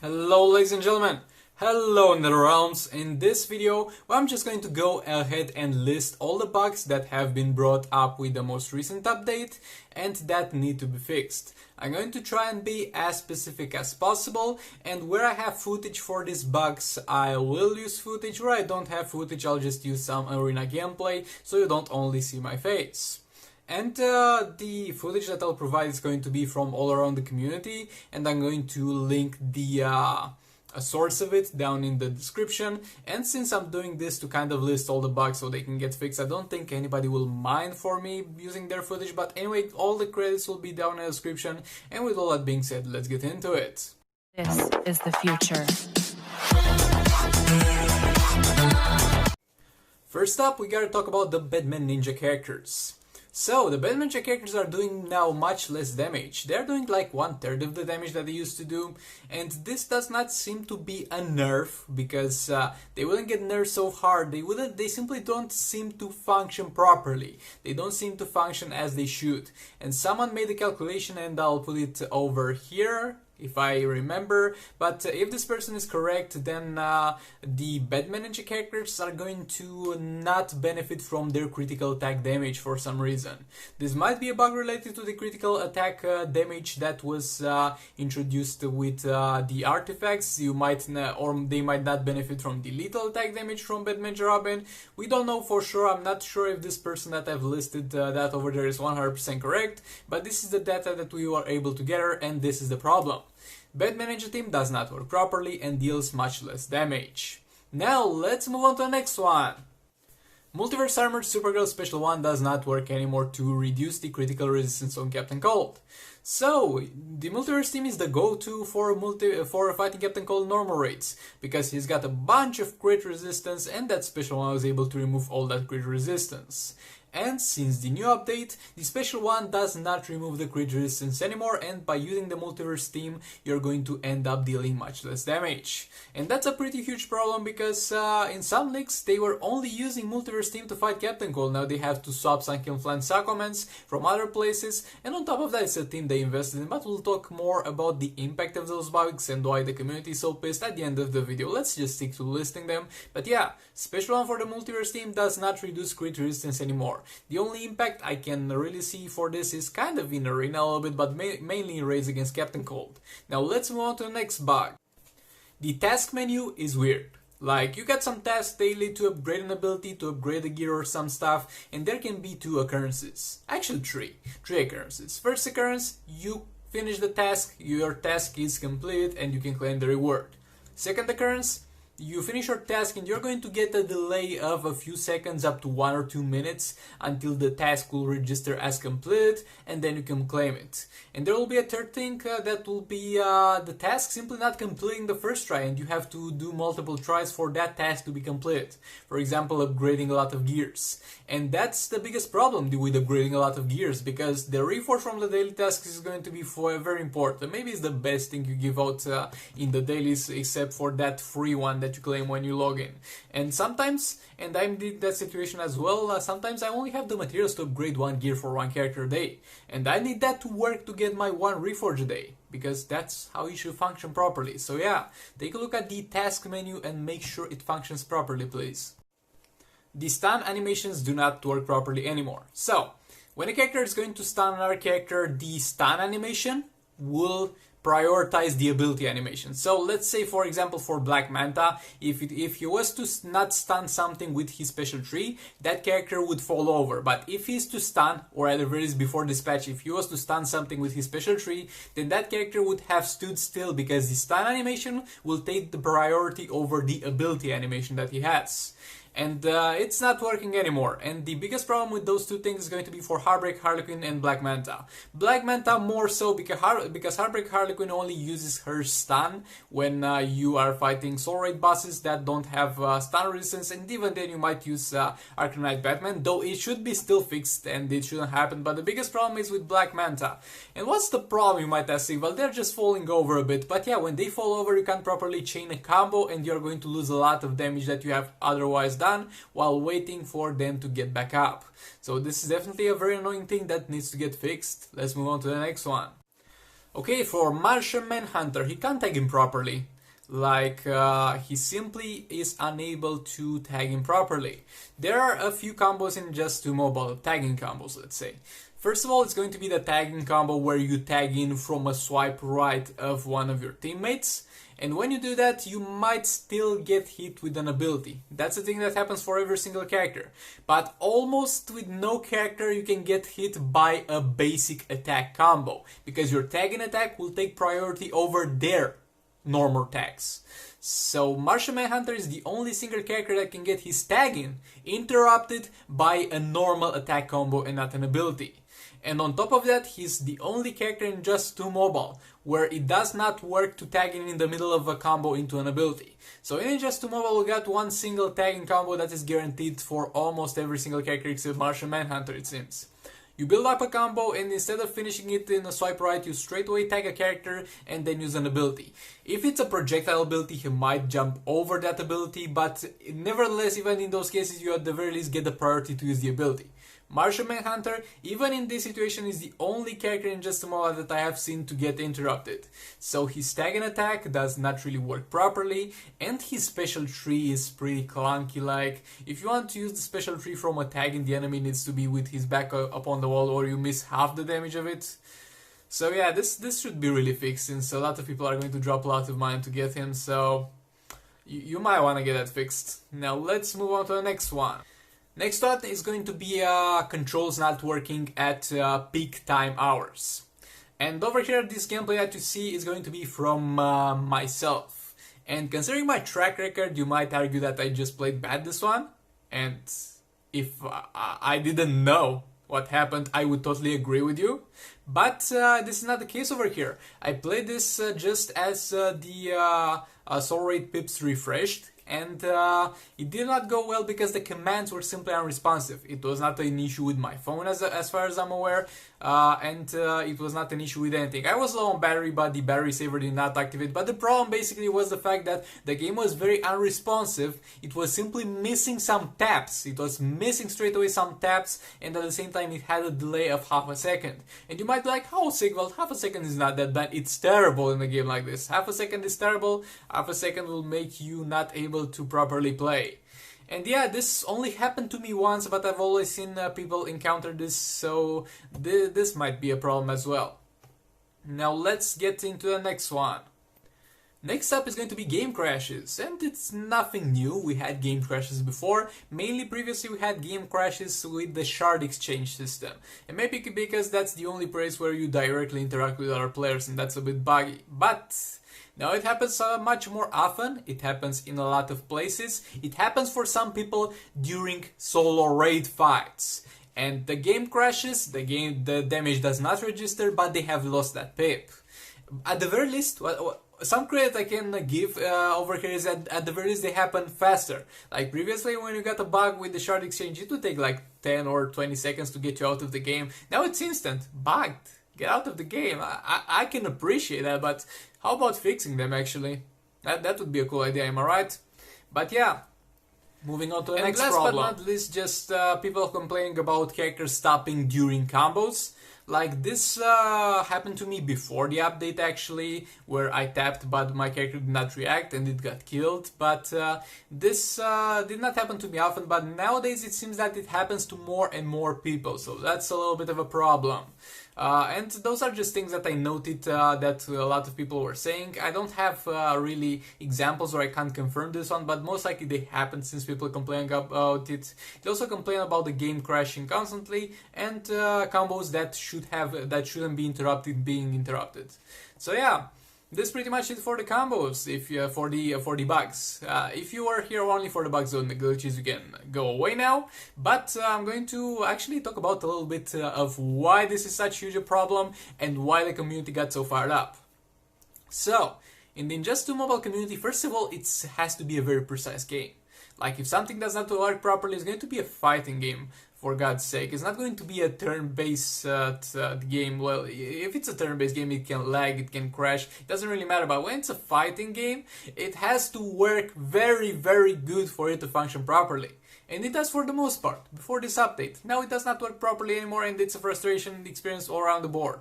Hello ladies and gentlemen, hello NetherRealms. In this video, I'm just going to go ahead and list all the bugs that have been brought up with the most recent update and that need to be fixed. I'm going to try and be as specific as possible, and where I have footage for these bugs, I will use footage. Where I don't have footage, I'll just use some arena gameplay so you don't only see my face. And the footage that I'll provide is going to be from all around the community, and I'm going to link the a source of it down in the description. And since I'm doing this to kind of list all the bugs so they can get fixed, I don't think anybody will mind for me using their footage. But anyway, all the credits will be down in the description. And with all that being said, let's get into it. This is the future. First up, we gotta talk about the Batman Ninja characters. So, the Batman Ninja characters are doing now much less damage. They're doing like 1/3 of the damage that they used to do, and this does not seem to be a nerf, because they wouldn't get nerfed so hard. They simply don't seem to function properly. They don't seem to function as they should. And someone made a calculation, and I'll put it over here if I remember, but if this person is correct, then the Batman Ninja characters are going to not benefit from their critical attack damage for some reason. This might be a bug related to the critical attack damage that was introduced with the artifacts. You might or they might not benefit from the lethal attack damage from Batman Ninja Robin. We don't know for sure. I'm not sure if this person that I've listed that over there is 100% correct, but this is the data that we were able to gather, and this is the problem. Batman Ninja Team does not work properly and deals much less damage. Now let's move on to the next one. Multiverse Armored Supergirl Special 1 does not work anymore to reduce the critical resistance on Captain Cold. So, the Multiverse team is the go-to for fighting Captain Cold normal rates, because he's got a bunch of crit resistance, and that Special 1 was able to remove all that crit resistance. And since the new update, the Special 1 does not remove the crit resistance anymore, and by using the Multiverse team, you're going to end up dealing much less damage. And that's a pretty huge problem, because in some leagues, they were only using Multiverse team to fight Captain Cold. Now they have to swap Sunken Flank Sacraments from other places, and on top of that, it's a team they invested in. But we'll talk more about the impact of those bugs and why the community is so pissed at the end of the video. Let's just stick to listing them. But yeah, Special 1 for the Multiverse team does not reduce crit resistance anymore. The only impact I can really see for this is kind of in arena a little bit, but mainly in raids against Captain Cold. Now let's move on to the next bug. The task menu is weird. Like, you got some tasks daily to upgrade an ability, to upgrade a gear or some stuff, and there can be 2 occurrences. Actually 3. 3 occurrences. First occurrence, you finish the task, your task is complete, and you can claim the reward. Second occurrence, you finish your task and you're going to get a delay of a few seconds up to 1 or 2 minutes until the task will register as complete, and then you can claim it. And there will be a third thing that will be the task simply not completing the first try, and you have to do multiple tries for that task to be complete. For example, upgrading a lot of gears. And that's the biggest problem with upgrading a lot of gears, because the reforge from the daily tasks is going to be very important. Maybe it's the best thing you give out in the dailies, except for that free one that you claim when you log in. And sometimes, and I'm in that situation as well, sometimes I only have the materials to upgrade 1 gear for 1 character a day, and I need that to work to get my 1 reforge a day, because that's how it should function properly. So yeah, take a look at the task menu and make sure it functions properly, please. The stun animations do not work properly anymore. So, when a character is going to stun another character, the stun animation will prioritize the ability animation. So let's say, for example, for Black Manta, if he was to not stun something with his special tree, that character would fall over. But if he's to stun, or at the very least before dispatch, if he was to stun something with his special tree, then that character would have stood still, because the stun animation will take the priority over the ability animation that he has. And it's not working anymore. And the biggest problem with those 2 things is going to be for Heartbreak Harlequin and Black Manta. Black Manta more so because Heartbreak Harlequin only uses her stun when you are fighting Soul Raid bosses that don't have stun resistance, and even then you might use Arcanite Batman, though it should be still fixed and it shouldn't happen. But the biggest problem is with Black Manta. And what's the problem, you might ask? Well, they're just falling over a bit. But yeah, when they fall over, you can't properly chain a combo, and you're going to lose a lot of damage that you have otherwise done while waiting for them to get back up. So this is definitely a very annoying thing that needs to get fixed. Let's move on to the next one. Okay, for Martian Manhunter, he can't tag him properly. Like, he simply is unable to tag him properly. There are a few combos in Just 2 Mobile, tagging combos, let's say. First of all, it's going to be the tagging combo where you tag in from a swipe right of one of your teammates. And when you do that, you might still get hit with an ability. That's the thing that happens for every single character. But almost with no character you can get hit by a basic attack combo, because your tagging attack will take priority over their normal tags. So Martian Manhunter is the only single character that can get his tagging interrupted by a normal attack combo and not an ability. And on top of that, he's the only character in Just 2 Mobile where it does not work to tag in the middle of a combo into an ability. So in Just 2 Mobile we got one single tagging combo that is guaranteed for almost every single character except Martian Manhunter, it seems. You build up a combo and instead of finishing it in a swipe right, you straight away tag a character and then use an ability. If it's a projectile ability, he might jump over that ability, but nevertheless, even in those cases, you at the very least get the priority to use the ability. Martian Manhunter, even in this situation, is the only character in Just a Mobile that I have seen to get interrupted. So his tag and attack does not really work properly, and his special tree is pretty clunky. Like, if you want to use the special tree from a tag, the enemy needs to be with his back up on the wall, or you miss half the damage of it. So yeah, this should be really fixed, since a lot of people are going to drop a lot of money to get him, so you might want to get that fixed. Now let's move on to the next one. Next one is going to be controls not working at peak time hours. And over here, this gameplay that you see is going to be from myself. And considering my track record, you might argue that I just played bad this one. And if I didn't know what happened, I would totally agree with you. But this is not the case over here. I played this just as the soul rate pips refreshed. And it did not go well because the commands were simply unresponsive. It was not an issue with my phone as far as I'm aware, and it was not an issue with anything. I was low on battery, but the battery saver did not activate. But the problem basically was the fact that the game was very unresponsive. It was simply missing some taps. It was missing straight away some taps, and at the same time it had a delay of half a second. And you might be like, how Sigvald, half a second is not that bad. It's terrible in a game like this. Half a second is terrible. Half a second will make you not able to properly play. And yeah, this only happened to me once, but I've always seen people encounter this, so this might be a problem as well. Now let's get into the next one. Next up is going to be game crashes, and it's nothing new. We had game crashes before. Mainly previously we had game crashes with the shard exchange system, and maybe because that's the only place where you directly interact with other players, and that's a bit buggy. But now it happens much more often. It happens in a lot of places. It happens for some people during solo raid fights. And the game crashes, the damage does not register, but they have lost that pip. At the very least, some credit I can give over here is that at the very least they happen faster. Like previously when you got a bug with the shard exchange, it would take like 10 or 20 seconds to get you out of the game. Now it's instant. Bugged. Get out of the game. I can appreciate that, but how about fixing them actually? That would be a cool idea, am I right? But yeah, moving on to the next problem. And last but not least, just people complaining about characters stopping during combos. Like this happened to me before the update actually, where I tapped but my character did not react and it got killed. But this did not happen to me often, but nowadays it seems that it happens to more and more people, so that's a little bit of a problem. And those are just things that I noted that a lot of people were saying. I don't have really examples or I can't confirm this one, but most likely they happen since people complain about it. They also complain about the game crashing constantly and combos that shouldn't be interrupted being interrupted. So yeah, this is pretty much it for the combos. If for the bugs, if you are here only for the bugs or the glitches, you can go away now. But I'm going to actually talk about a little bit of why this is such huge a problem and why the community got so fired up. So, in the Just 2 Mobile community, first of all, it has to be a very precise game. Like if something does not work properly, it's going to be a fighting game. For God's sake, it's not going to be a turn-based game. Well, if it's a turn-based game, it can lag, it can crash. It doesn't really matter. But when it's a fighting game, it has to work very, very good for it to function properly. And it does for the most part, before this update. Now it does not work properly anymore, and it's a frustration experience all around the board.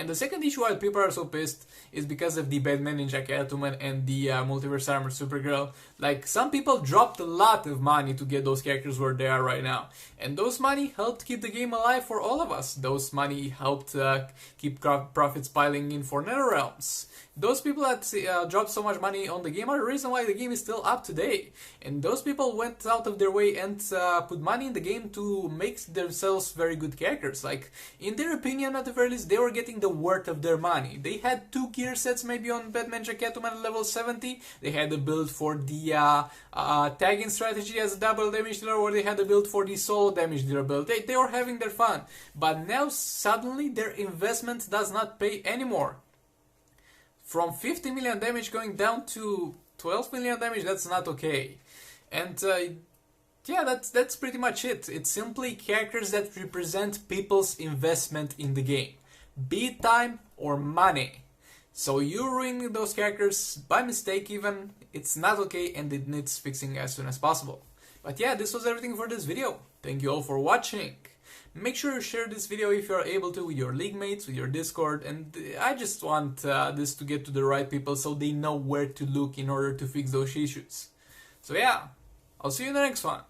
And the second issue why people are so pissed is because of the Batman, Ninja Catwoman, and the Multiverse Armor Supergirl. Like, some people dropped a lot of money to get those characters where they are right now. And those money helped keep the game alive for all of us. Those money helped keep profits piling in for NetherRealms. Those people that dropped so much money on the game are the reason why the game is still up today. And those people went out of their way and put money in the game to make themselves very good characters. Like, in their opinion, at the very least, they were getting the worth of their money. They had 2 gear sets maybe on Batman Catwoman at level 70. They had a build for the tagging strategy as a double damage dealer, or they had a build for the solo damage dealer build. They were having their fun. But now suddenly their investment does not pay anymore. From 50 million damage going down to 12 million damage, that's not okay. And yeah, that's pretty much it. It's simply characters that represent people's investment in the game. Be it time or money. So you ruining those characters by mistake even, it's not okay and it needs fixing as soon as possible. But yeah, this was everything for this video. Thank you all for watching. Make sure you share this video if you are able to with your league mates, with your Discord, and I just want this to get to the right people so they know where to look in order to fix those issues. So yeah, I'll see you in the next one.